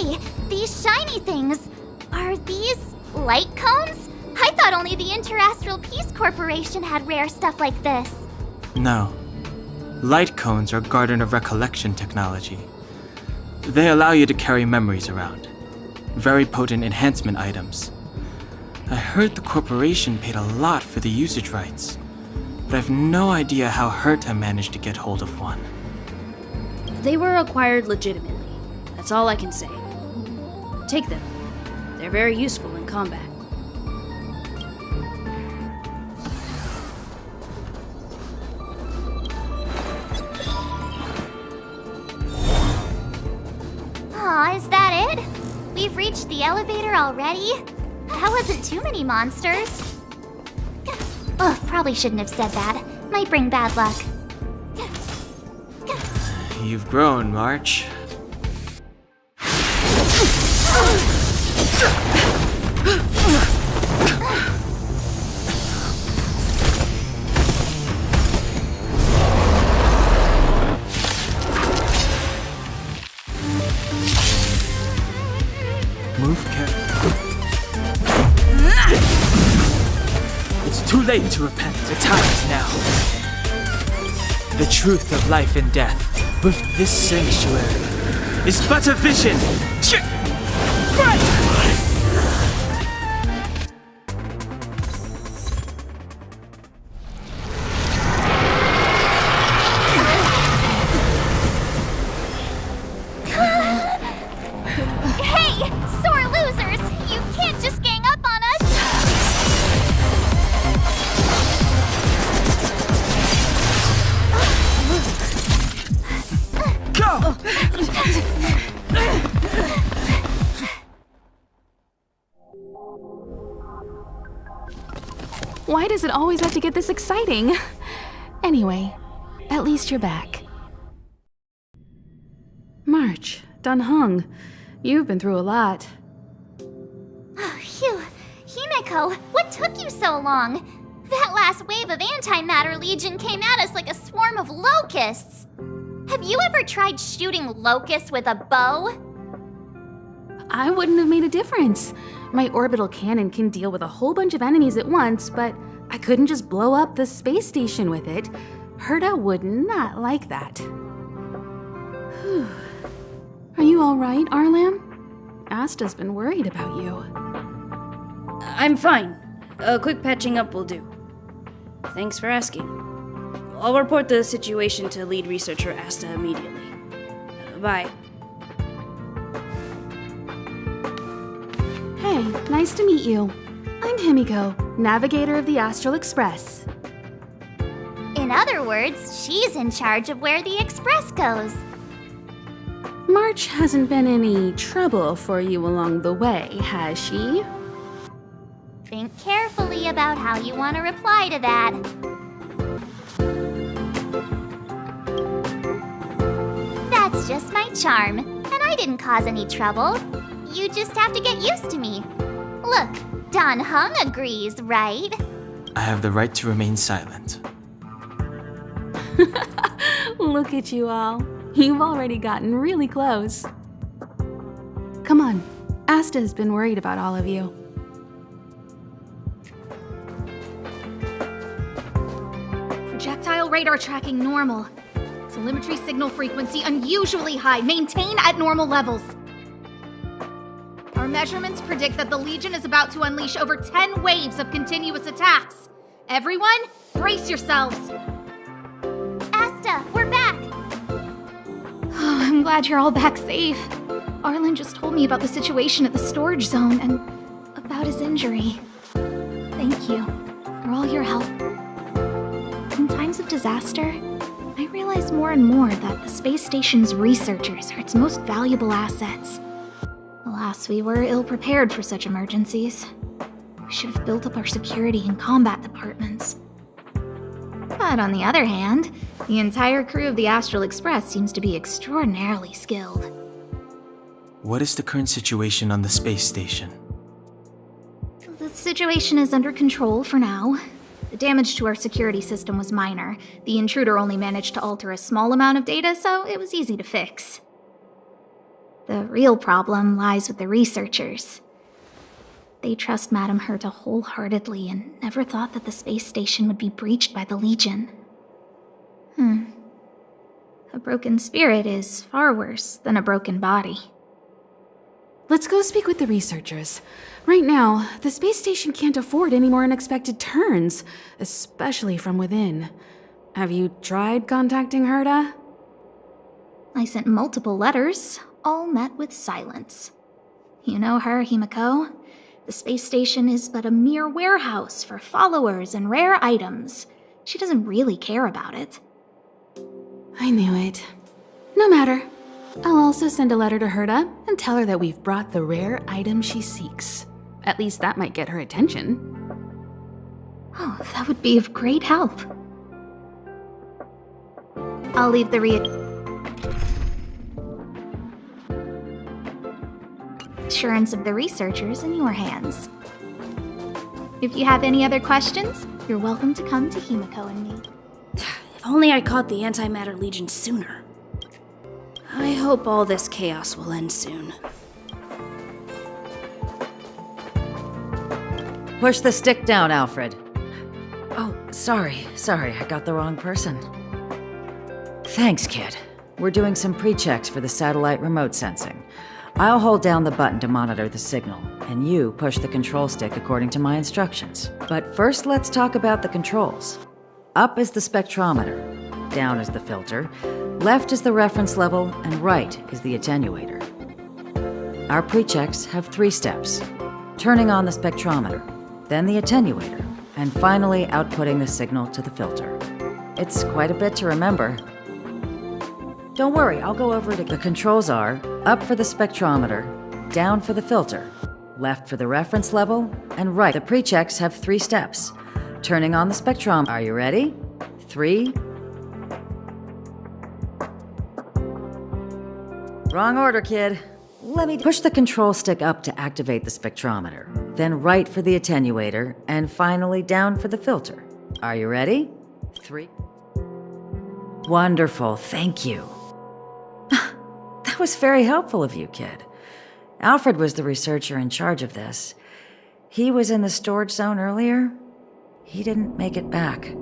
Hey, these shiny things, are these light cones? I thought only the Interastral Peace Corporation had rare stuff like this. No. Light cones are Garden of Recollection technology. They allow you to carry memories around. Very potent enhancement items. I heard the corporation paid a lot for the usage rights, but I've no idea how Herta managed to get hold of one. They were acquired legitimately. That's all I can say. Take them. They're very useful in combat. Aw, is that it? We've reached the elevator already? That wasn't too many monsters. Ugh, probably shouldn't have said that. Might bring bad luck. You've grown, March. Move carefully. It's too late to repent. The time is now. The truth of life and death with this sanctuary is but a vision. Hey, sore losers! You can't just gang up on us! Go! Why does it always have to get this exciting? Anyway, at least you're back. March, Dunhung, you've been through a lot. Oh, phew. Himeko, what took you so long? That last wave of Antimatter Legion came at us like a swarm of locusts. Have you ever tried shooting locusts with a bow? I wouldn't have made a difference. My orbital cannon can deal with a whole bunch of enemies at once, but I couldn't just blow up the space station with it. Herta would not like that. Whew. Are you all right, Arlam? Asta's been worried about you. I'm fine. A quick patching up will do. Thanks for asking. I'll report the situation to lead researcher Asta immediately. Bye. Hey, nice to meet you. I'm Himiko, navigator of the Astral Express. In other words, she's in charge of where the express goes. March hasn't been any trouble for you along the way, has she? Think carefully about how you want to reply to that. That's just my charm, and I didn't cause any trouble. You just have to get used to me. Look, Dunhung agrees, right? I have the right to remain silent. Look at you all. You've already gotten really close. Come on, Asta has been worried about all of you. Projectile radar tracking normal. Telemetry signal frequency unusually high. Maintain at normal levels. Our measurements predict that the Legion is about to unleash over 10 waves of continuous attacks. Everyone, brace yourselves. Asta, we're back! Oh, I'm glad you're all back safe. Arlen just told me about the situation at the storage zone and about his injury. Thank you for all your help. In times of disaster, I realize more and more that the space station's researchers are its most valuable assets. Alas, we were ill-prepared for such emergencies. We should have built up our security and combat departments. But on the other hand, the entire crew of the Astral Express seems to be extraordinarily skilled. What is the current situation on the space station? The situation is under control for now. The damage to our security system was minor. The intruder only managed to alter a small amount of data, so it was easy to fix. The real problem lies with the researchers. They trust Madame Herta wholeheartedly and never thought that the space station would be breached by the Legion. A broken spirit is far worse than a broken body. Let's go speak with the researchers. Right now, the space station can't afford any more unexpected turns, especially from within. Have you tried contacting Herta? I sent multiple letters, all met with silence. You know her, Himiko. The space station is but a mere warehouse for followers and rare items. She doesn't really care about it. I knew it. No matter. I'll also send a letter to Herta and tell her that we've brought the rare item she seeks. At least that might get her attention. Oh, that would be of great help. I'll leave the reassurance of the researchers in your hands. If you have any other questions, you're welcome to come to Himiko and me. If only I caught the Antimatter Legion sooner. I hope all this chaos will end soon. Push the stick down, Alfred. Oh, sorry, I got the wrong person. Thanks, kid. We're doing some pre-checks for the satellite remote sensing. I'll hold down the button to monitor the signal, and you push the control stick according to my instructions. But first, let's talk about the controls. Up is the spectrometer, down is the filter, left is the reference level, and right is the attenuator. Our pre-checks have 3 steps. Turning on the spectrometer, then the attenuator, and finally outputting the signal to the filter. It's quite a bit to remember. Don't worry, I'll go over it. The controls are up for the spectrometer, down for the filter, left for the reference level, and right. The pre-checks have 3 steps. Turning on the spectrometer. Are you ready? 3. Wrong order, kid. Let me push the control stick up to activate the spectrometer, then right for the attenuator, and finally down for the filter. Are you ready? 3. Wonderful, thank you. That was very helpful of you, kid. Alfred was the researcher in charge of this. He was in the storage zone earlier. He didn't make it back.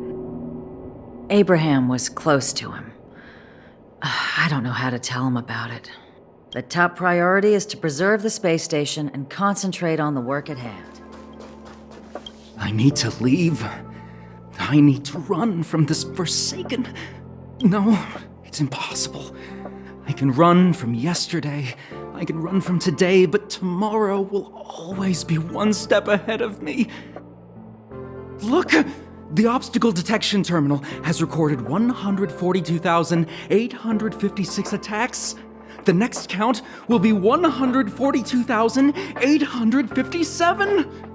Abraham was close to him. I don't know how to tell him about it. The top priority is to preserve the space station and concentrate on the work at hand. I need to leave. I need to run from this forsaken... No, it's impossible. I can run from yesterday, I can run from today, but tomorrow will always be one step ahead of me. Look! The obstacle detection terminal has recorded 142,856 attacks. The next count will be 142,857.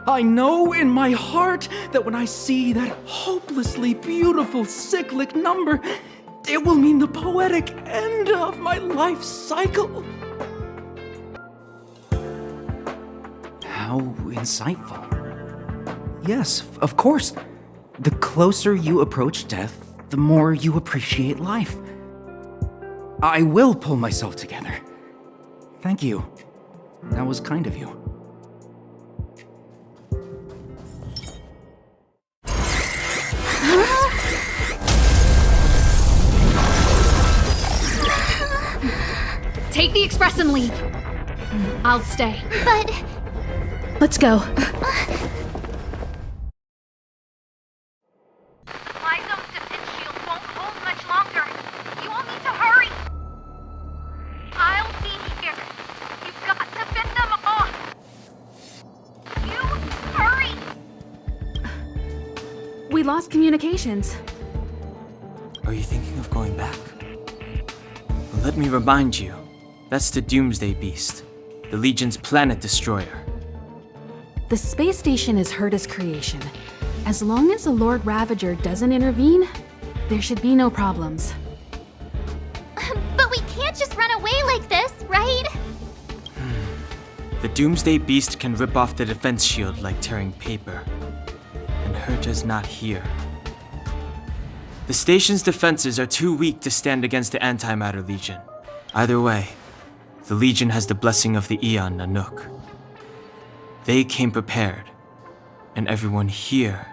I know in my heart that when I see that hopelessly beautiful cyclic number, it will mean the poetic end of my life cycle. How insightful. Yes, of course. The closer you approach death, the more you appreciate life. I will pull myself together. Thank you. That was kind of you. Take the express and leave. I'll stay. But Let's go. My zone's defense shield won't hold much longer. You all need to hurry. I'll be here. You've got to fend them off. You hurry. We lost communications. Are you thinking of going back? Well, let me remind you, that's the Doomsday Beast, the Legion's planet destroyer. The space station is Herta's creation. As long as the Lord Ravager doesn't intervene, there should be no problems. but we can't just run away like this, right? The Doomsday Beast can rip off the defense shield like tearing paper. And Herta's not here. The station's defenses are too weak to stand against the Antimatter Legion. Either way, The Legion has the blessing of the Aeon Nanook. They came prepared, and everyone here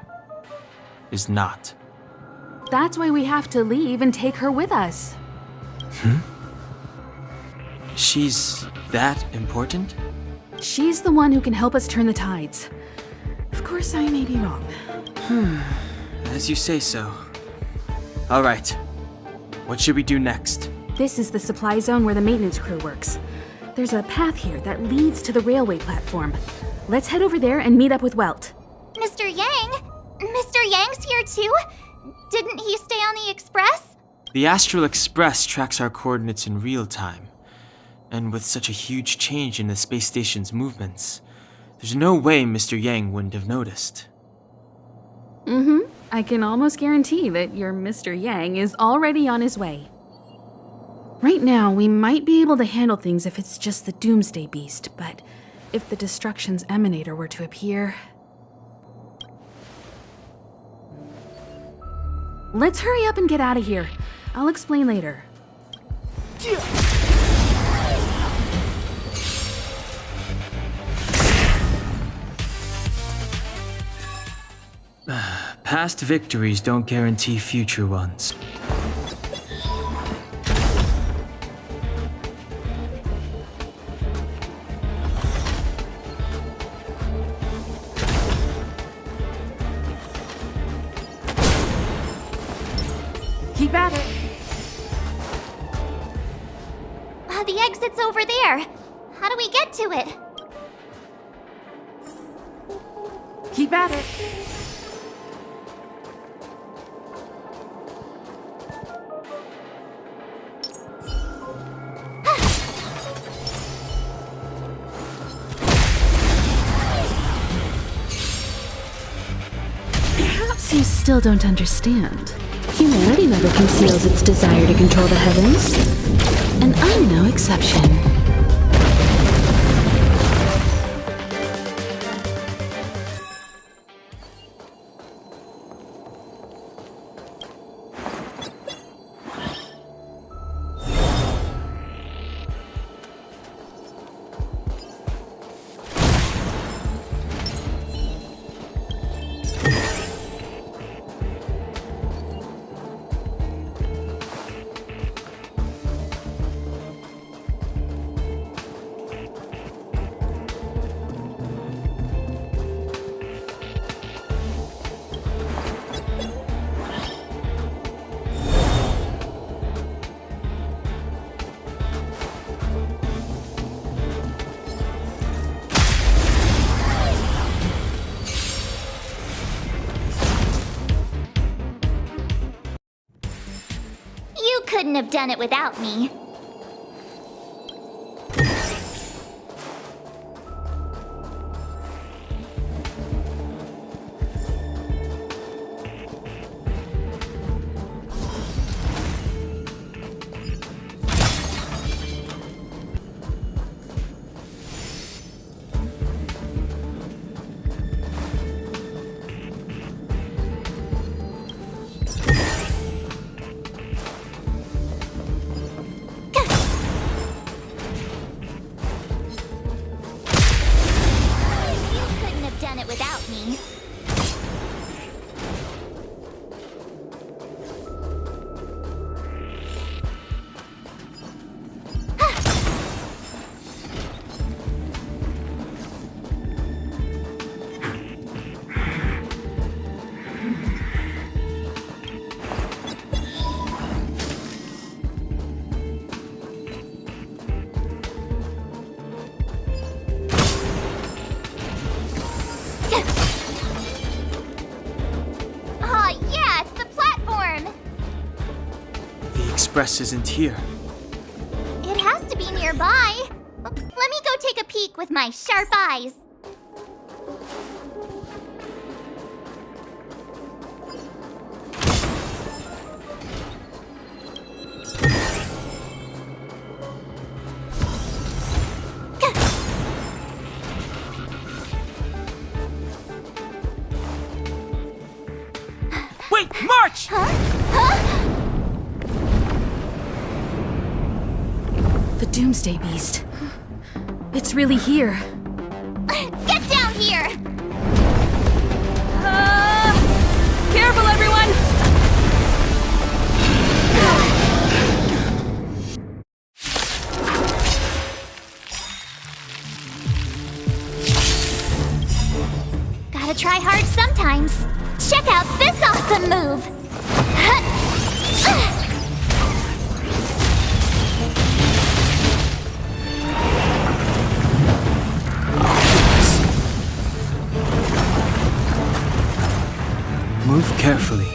is not. That's why we have to leave and take her with us. She's that important? She's the one who can help us turn the tides. Of course, I may be wrong. As you say so. All right. What should we do next? This is the supply zone where the maintenance crew works. There's a path here that leads to the railway platform. Let's head over there and meet up with Welt. Mr. Yang? Mr. Yang's here too? Didn't he stay on the Express? The Astral Express tracks our coordinates in real time. And with such a huge change in the space station's movements, there's no way Mr. Yang wouldn't have noticed. I can almost guarantee that your Mr. Yang is already on his way. Right now, we might be able to handle things if it's just the Doomsday Beast, but if the Destruction's Emanator were to appear... Let's hurry up and get out of here. I'll explain later. Past victories don't guarantee future ones. Keep at it. The exit's over there. How do we get to it? Keep at it. Perhaps you still don't understand. Humanity never conceals its desire to control the heavens. And I'm no exception. You couldn't have done it without me. Without me. Express isn't here. It has to be nearby. Let me go take a peek with my sharp eyes. Wait, march! The Doomsday Beast. It's really here. Get down here! Careful, everyone! Gotta try hard sometimes. Check out this awesome move! Move carefully.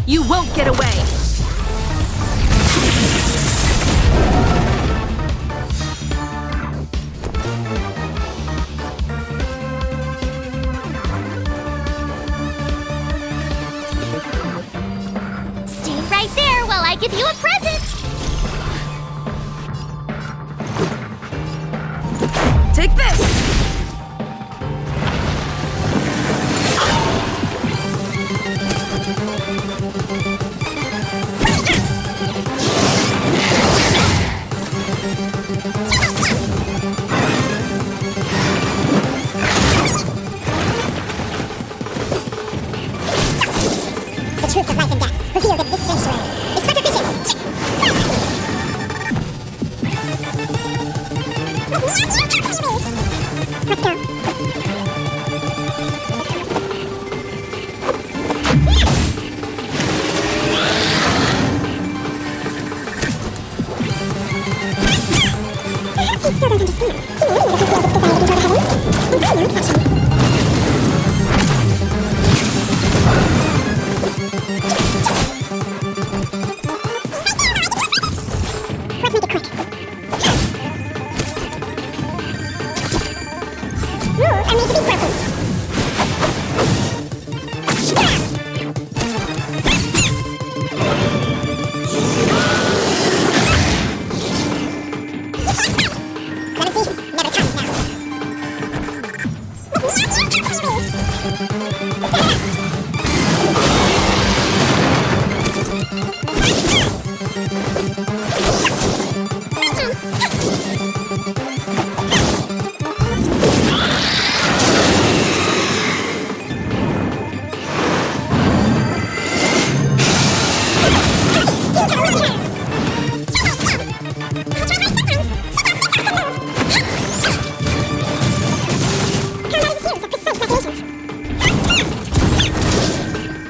You won't get away! Stay right there while I give you a present! Take this! The truth of life and death, revealed in this sanctuary. It's better vision! Let's go. Perhaps he still doesn't understand. He knew that his world was decided to go to heaven. In Arla fashion. Let's make it quick. Rules are made to be broken. Clemency, never comes now.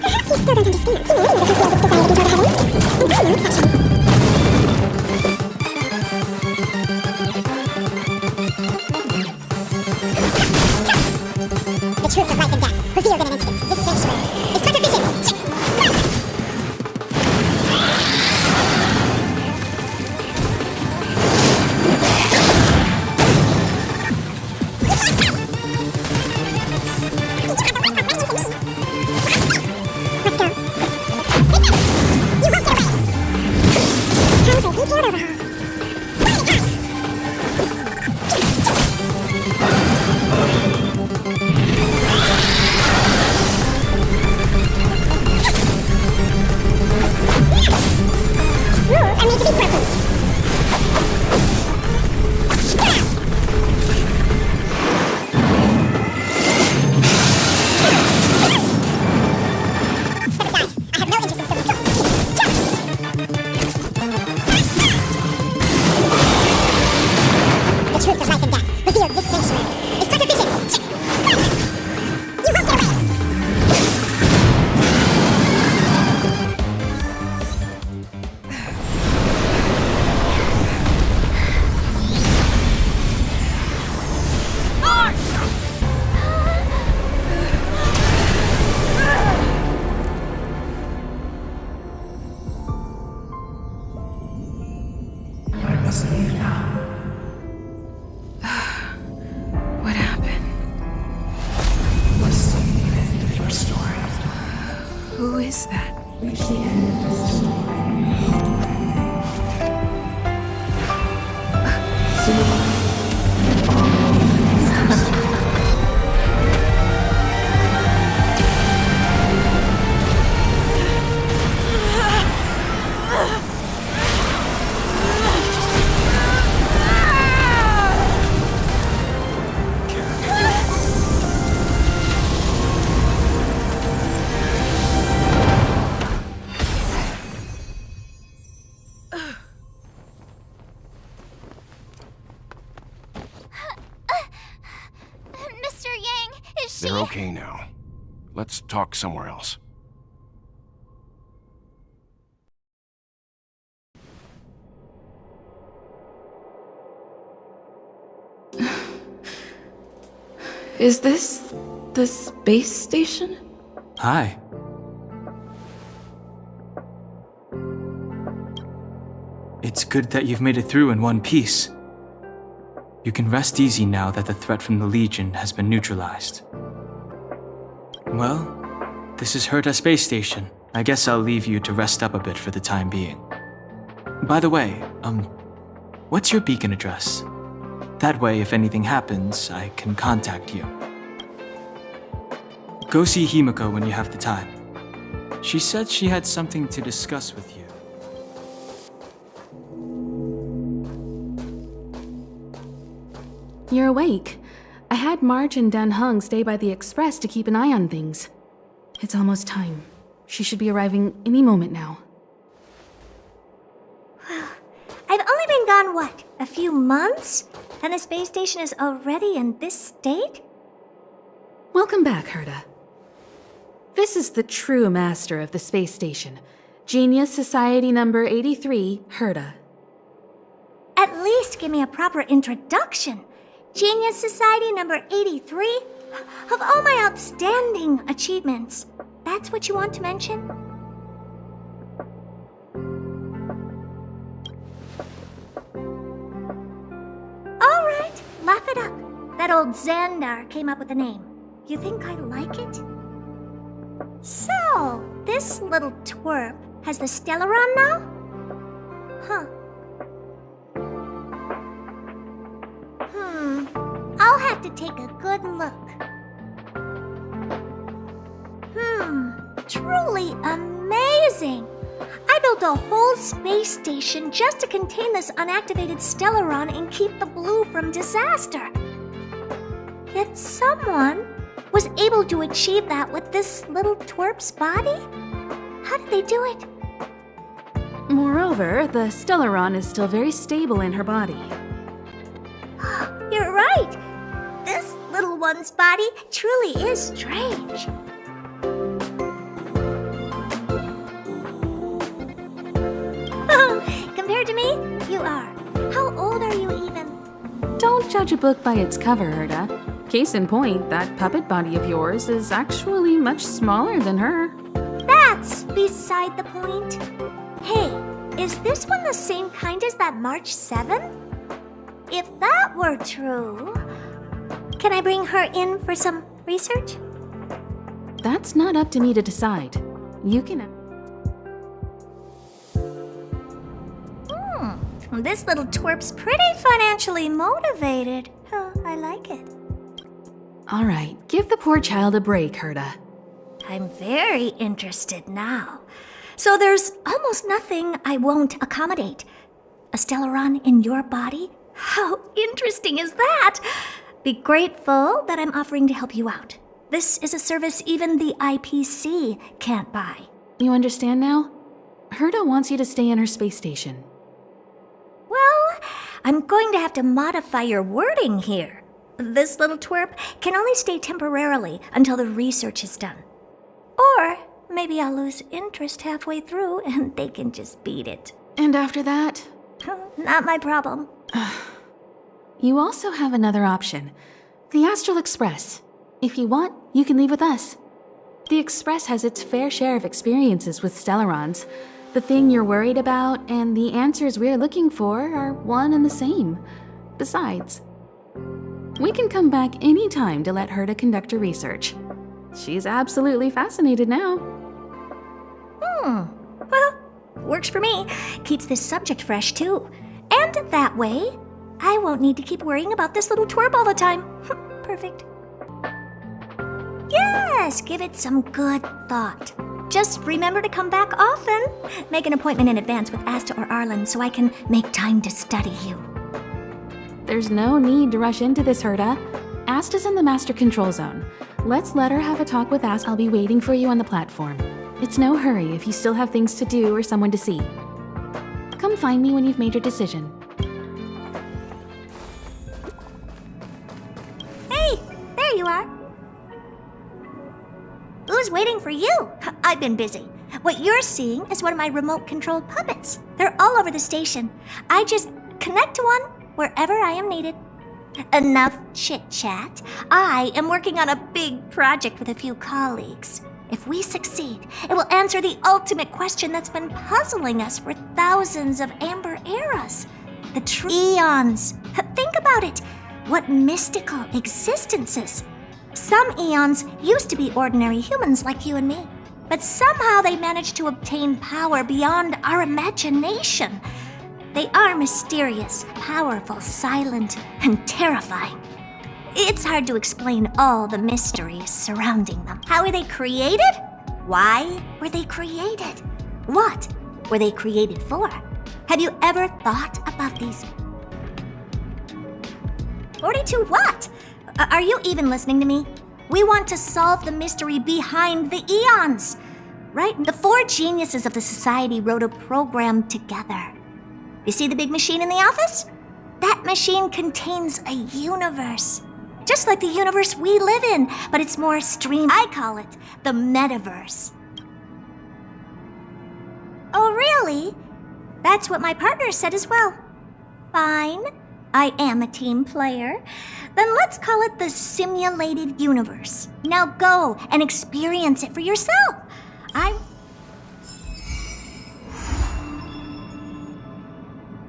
Perhaps you still don't understand. He knew that his world was decided to go to heaven. In Arla fashion. The truth of life and death, revealed in an instant. This sanctuary is better vision. Let's go. You won't get away. Time to beat your overhaul. Rules are made to be broken. Step aside. I have no interest in serving. The truth of life and death, revealed this sanctuary, is better vision. You won't get away. What happened? Who is that? okay now. Let's talk somewhere else. Is this the space station? Hi. It's good that you've made it through in one piece. You can rest easy now that the threat from the Legion has been neutralized. Well, this is Herta Space Station. I guess I'll leave you to rest up a bit for the time being. By the way, what's your beacon address? That way, if anything happens, I can contact you. Go see Himiko when you have the time. She said she had something to discuss with you. You're awake. I had March and Dan Hung stay by the express to keep an eye on things. It's almost time. She should be arriving any moment now. I've only been gone, what, a few months? And the space station is already in this state? Welcome back, Herta. This is the true master of the space station. Genius Society number 83, Herta. At least give me a proper introduction. Genius Society number 83? Of all my outstanding achievements, that's what you want to mention? Alright, laugh it up. That old Xandar came up with the name. You think I like it? So, this little twerp has the Stellaron now? Huh. I'll have to take a good look. Truly amazing! I built a whole space station just to contain this unactivated Stellaron and keep the blue from disaster. Yet someone was able to achieve that with this little twerp's body? How did they do it? Moreover, the Stellaron is still very stable in her body. You're right! This little one's body truly is strange. Compared to me, you are. How old are you even? Don't judge a book by its cover, Herta. Case in point, that puppet body of yours is actually much smaller than her. That's beside the point. Hey, is this one the same kind as that March 7? If that were true, can I bring her in for some research? That's not up to me to decide. You can... This little twerp's pretty financially motivated. Huh, I like it. All right, give the poor child a break, Herta. I'm very interested now. So there's almost nothing I won't accommodate. A Stellaron in your body? How interesting is that? Be grateful that I'm offering to help you out. This is a service even the IPC can't buy. You understand now? Herta wants you to stay in her space station. Well, I'm going to have to modify your wording here. This little twerp can only stay temporarily until the research is done. Or maybe I'll lose interest halfway through and they can just beat it. And after that? Not my problem. You also have another option. The Astral Express. If you want, you can leave with us. The Express has its fair share of experiences with Stellarons. The thing you're worried about and the answers we're looking for are one and the same. Besides, we can come back any time to let Herta conduct her research. She's absolutely fascinated now. Well, works for me. Keeps this subject fresh, too. And that way, I won't need to keep worrying about this little twerp all the time. Perfect. Yes, give it some good thought. Just remember to come back often. Make an appointment in advance with Asta or Arlen so I can make time to study you. There's no need to rush into this, Herta. Asta's in the Master Control Zone. Let's let her have a talk with Asta. I'll be waiting for you on the platform. It's no hurry if you still have things to do or someone to see. Come find me when you've made your decision. Hey, there you are. I've been busy. What you're seeing is one of my remote-controlled puppets. They're all over the station. I just connect to one wherever I am needed. Enough chit-chat. I am working on a big project with a few colleagues. If we succeed, it will answer the ultimate question that's been puzzling us for thousands of amber eras. The eons. Think about it. What mystical existences. Some eons used to be ordinary humans like you and me, but somehow they managed to obtain power beyond our imagination. They are mysterious, powerful, silent, and terrifying. It's hard to explain all the mysteries surrounding them. How were they created? Why were they created? What were they created for? Have you ever thought about these? 42 what? Are you even listening to me? We want to solve the mystery behind the eons. Right? The 4 geniuses of the society wrote a program together. You see the big machine in the office? That machine contains a universe. Just like the universe we live in, but it's more streamed. I call it the metaverse. Oh, really? That's what my partner said as well. Fine. I am a team player. Then let's call it the simulated universe. Now go and experience it for yourself. I'm